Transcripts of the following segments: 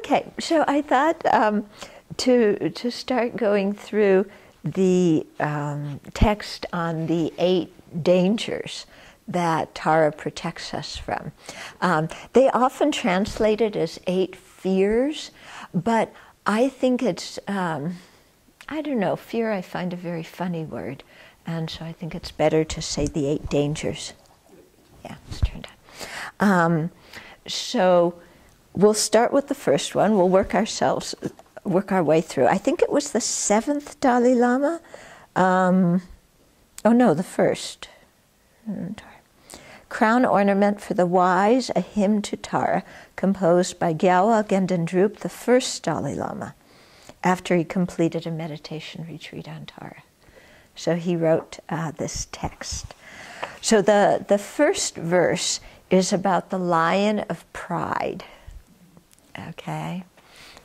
Okay, so I thought to start going through the text on the 8 dangers that Tara protects us from. They often translate it as 8 fears, but I think it's, I don't know, fear I find a very funny word, and so I think it's better to say the 8 dangers. Yeah, it's turned on. So we'll start with the first one. We'll work our way through. I think it was the 7th Dalai Lama. Oh no, the first. Crown Ornament for the Wise, a hymn to Tara, composed by Gyalwa Gendon Drup, the first Dalai Lama, after he completed a meditation retreat on Tara. So he wrote this text. So the first verse is about the lion of pride. Okay?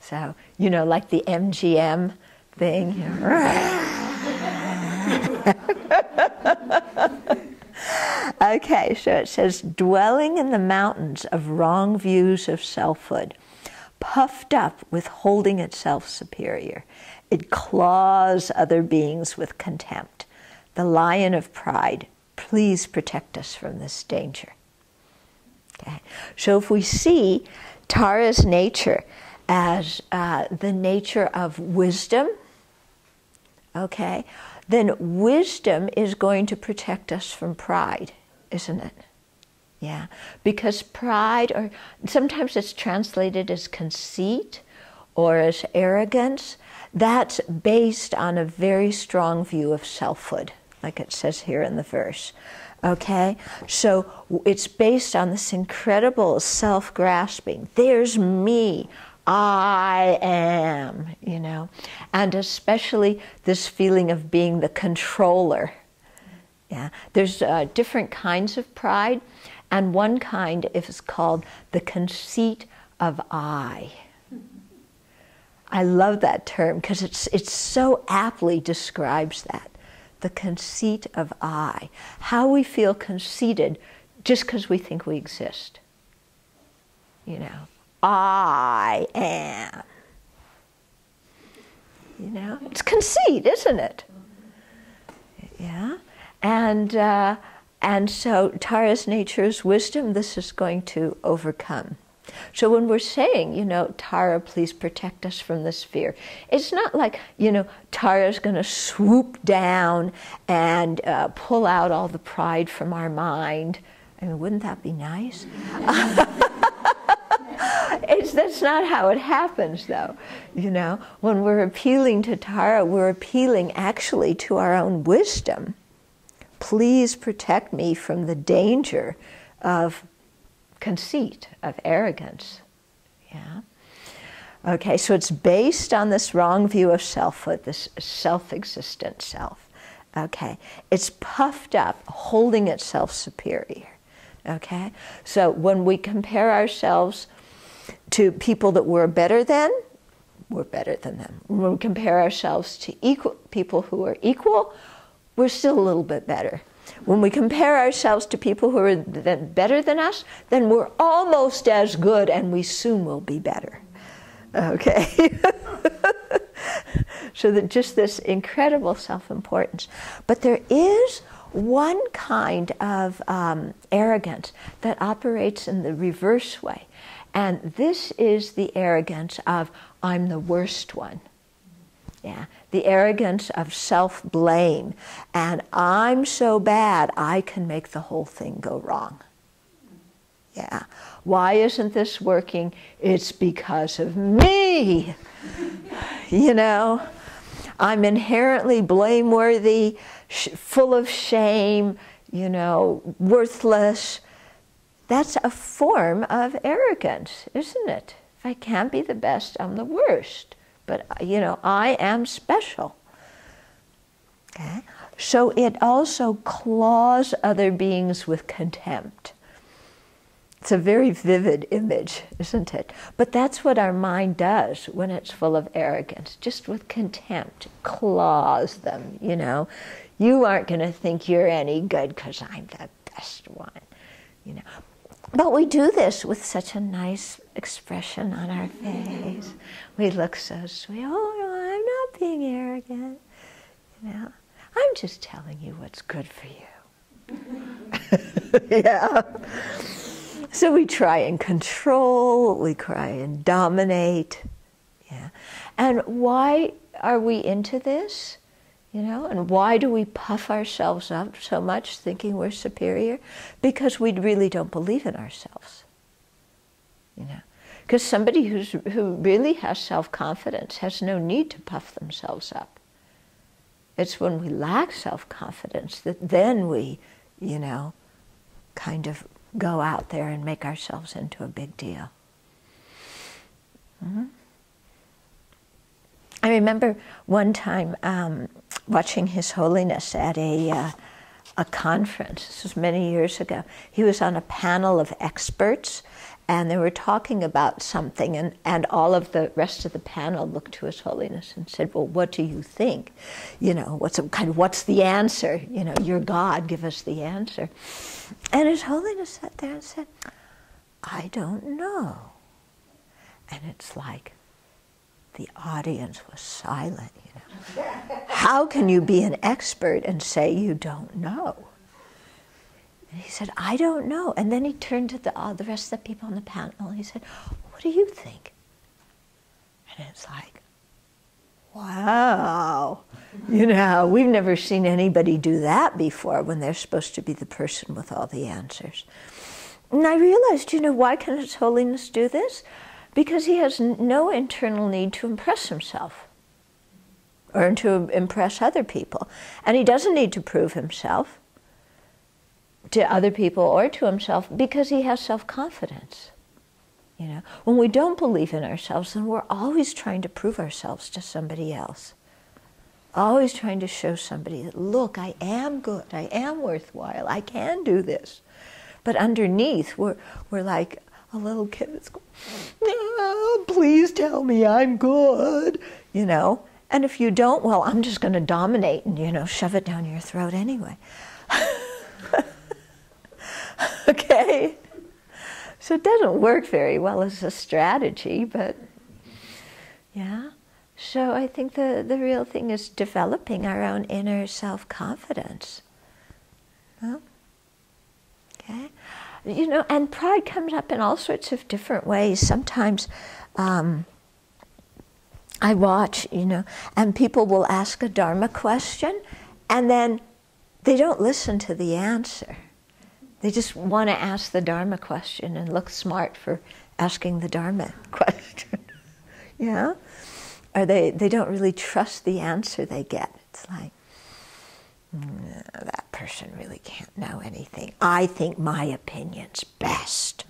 So, you know, like the MGM thing. Okay, so it says, dwelling in the mountains of wrong views of selfhood, puffed up with holding itself superior, it claws other beings with contempt. The lion of pride, please protect us from this danger. Okay, so if we see Tara's nature as the nature of wisdom, okay, then wisdom is going to protect us from pride, isn't it? Yeah, because pride, or sometimes it's translated as conceit or as arrogance, that's based on a very strong view of selfhood, like it says here in the verse. Okay, so it's based on this incredible self-grasping. There's me. I am, you know, and especially this feeling of being the controller. Yeah, there's different kinds of pride, and one kind is called the conceit of I. I love that term because it so aptly describes that, the conceit of I. How we feel conceited just because we think we exist, you know. I am. You know, it's conceit, isn't it? Yeah, and so Tara's nature is wisdom. This is going to overcome. So when we're saying, you know, Tara, please protect us from this fear, it's not like, you know, Tara's going to swoop down and pull out all the pride from our mind. I mean, wouldn't that be nice? That's not how it happens, though. You know, when we're appealing to Tara, we're appealing actually to our own wisdom. Please protect me from the danger of conceit, of arrogance. Yeah. Okay, so it's based on this wrong view of selfhood, this self-existent self. Okay, it's puffed up, holding itself superior. Okay, so when we compare ourselves to people that we're better than them. When we compare ourselves to people who are equal, we're still a little bit better. When we compare ourselves to people who are better than us, then we're almost as good, and we soon will be better. Okay? So that just this incredible self-importance. But there is one kind of arrogance that operates in the reverse way. And this is the arrogance of, I'm the worst one. Yeah, the arrogance of self-blame. And I'm so bad, I can make the whole thing go wrong. Yeah, why isn't this working? It's because of me. You know, I'm inherently blameworthy, full of shame, you know, worthless. That's a form of arrogance, isn't it? If I can't be the best, I'm the worst. But, you know, I am special. Okay? So it also claws other beings with contempt. It's a very vivid image, isn't it? But that's what our mind does when it's full of arrogance, just with contempt, claws them, you know. You aren't going to think you're any good because I'm the best one, you know. But we do this with such a nice expression on our face. We look so sweet. Oh, no, I'm not being arrogant. You know, I'm just telling you what's good for you. Yeah. So we try and control, we try and dominate. Yeah. And why are we into this? You know, and why do we puff ourselves up so much thinking we're superior? Because we really don't believe in ourselves. You know, because somebody who really has self-confidence has no need to puff themselves up. It's when we lack self-confidence that then we, you know, kind of go out there and make ourselves into a big deal. Mm-hmm. I remember one time watching His Holiness at a conference. This was many years ago. He was on a panel of experts, and they were talking about something, and all of the rest of the panel looked to His Holiness and said, well, what do you think? You know, what's the answer? You know, you're God, give us the answer. And His Holiness sat there and said, I don't know. And it's like, the audience was silent, you know. How can you be an expert and say you don't know? And he said, I don't know. And then he turned to the rest of the people on the panel and he said, what do you think? And it's like, wow. You know, we've never seen anybody do that before when they're supposed to be the person with all the answers. And I realized, you know, why can His Holiness do this? Because he has no internal need to impress himself or to impress other people. And he doesn't need to prove himself to other people or to himself because he has self-confidence. You know, when we don't believe in ourselves, then we're always trying to prove ourselves to somebody else. Always trying to show somebody that, look, I am good, I am worthwhile, I can do this. But underneath, we're like a little kid that's going, oh, please tell me I'm good, you know. And if you don't, well, I'm just going to dominate and, you know, shove it down your throat anyway. Okay? So it doesn't work very well as a strategy, but yeah. So I think the real thing is developing our own inner self-confidence. Huh? Okay? You know, and pride comes up in all sorts of different ways. Sometimes I watch, you know, and people will ask a Dharma question, and then they don't listen to the answer. They just want to ask the Dharma question and look smart for asking the Dharma question. Yeah? Or they don't really trust the answer they get. It's like, no, that person really can't know anything. I think my opinion's best.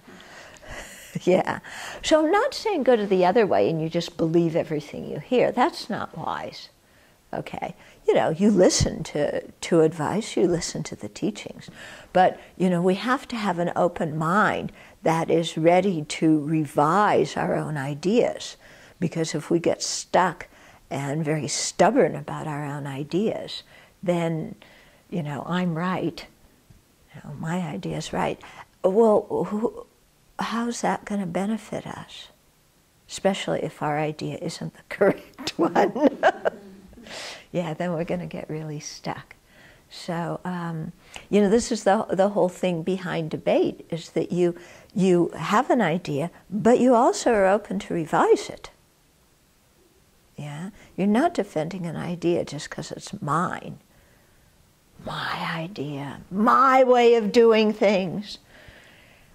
Yeah. So I'm not saying go to the other way and you just believe everything you hear. That's not wise. Okay. You know, you listen to advice, you listen to the teachings. But, you know, we have to have an open mind that is ready to revise our own ideas. Because if we get stuck and very stubborn about our own ideas, then, you know, I'm right. You know, my idea's right. Well, how's that going to benefit us? Especially if our idea isn't the correct one. Yeah, then we're going to get really stuck. So, you know, this is the whole thing behind debate, is that you have an idea, but you also are open to revise it. Yeah? You're not defending an idea just because it's mine. My idea, my way of doing things.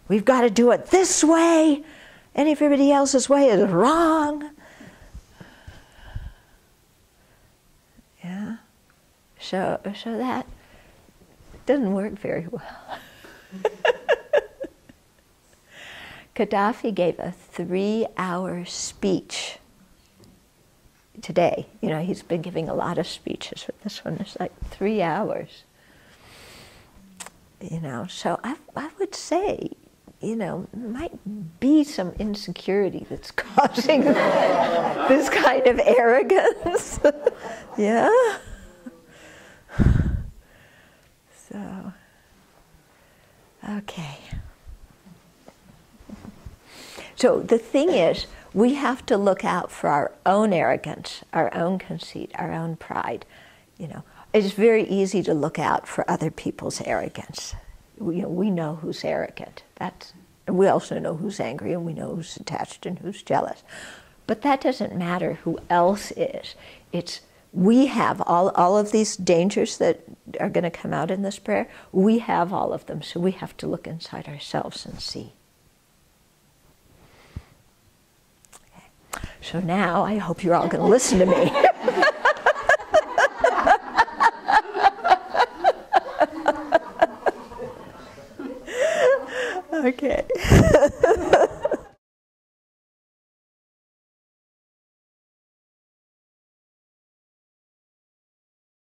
We've got to do it this way, and everybody else's way is wrong. Yeah? So that doesn't work very well. Gaddafi gave a 3-hour speech today. You know, he's been giving a lot of speeches, but this one is like 3 hours. You know, so I would say, you know, might be some insecurity that's causing this kind of arrogance. Yeah? So, okay. So the thing is, we have to look out for our own arrogance, our own conceit, our own pride. You know, it's very easy to look out for other people's arrogance. We know who's arrogant. And we also know who's angry, and we know who's attached and who's jealous. But that doesn't matter who else is. We have all of these dangers that are going to come out in this prayer. We have all of them, so we have to look inside ourselves and see. Okay. So now I hope you're all going to listen to me.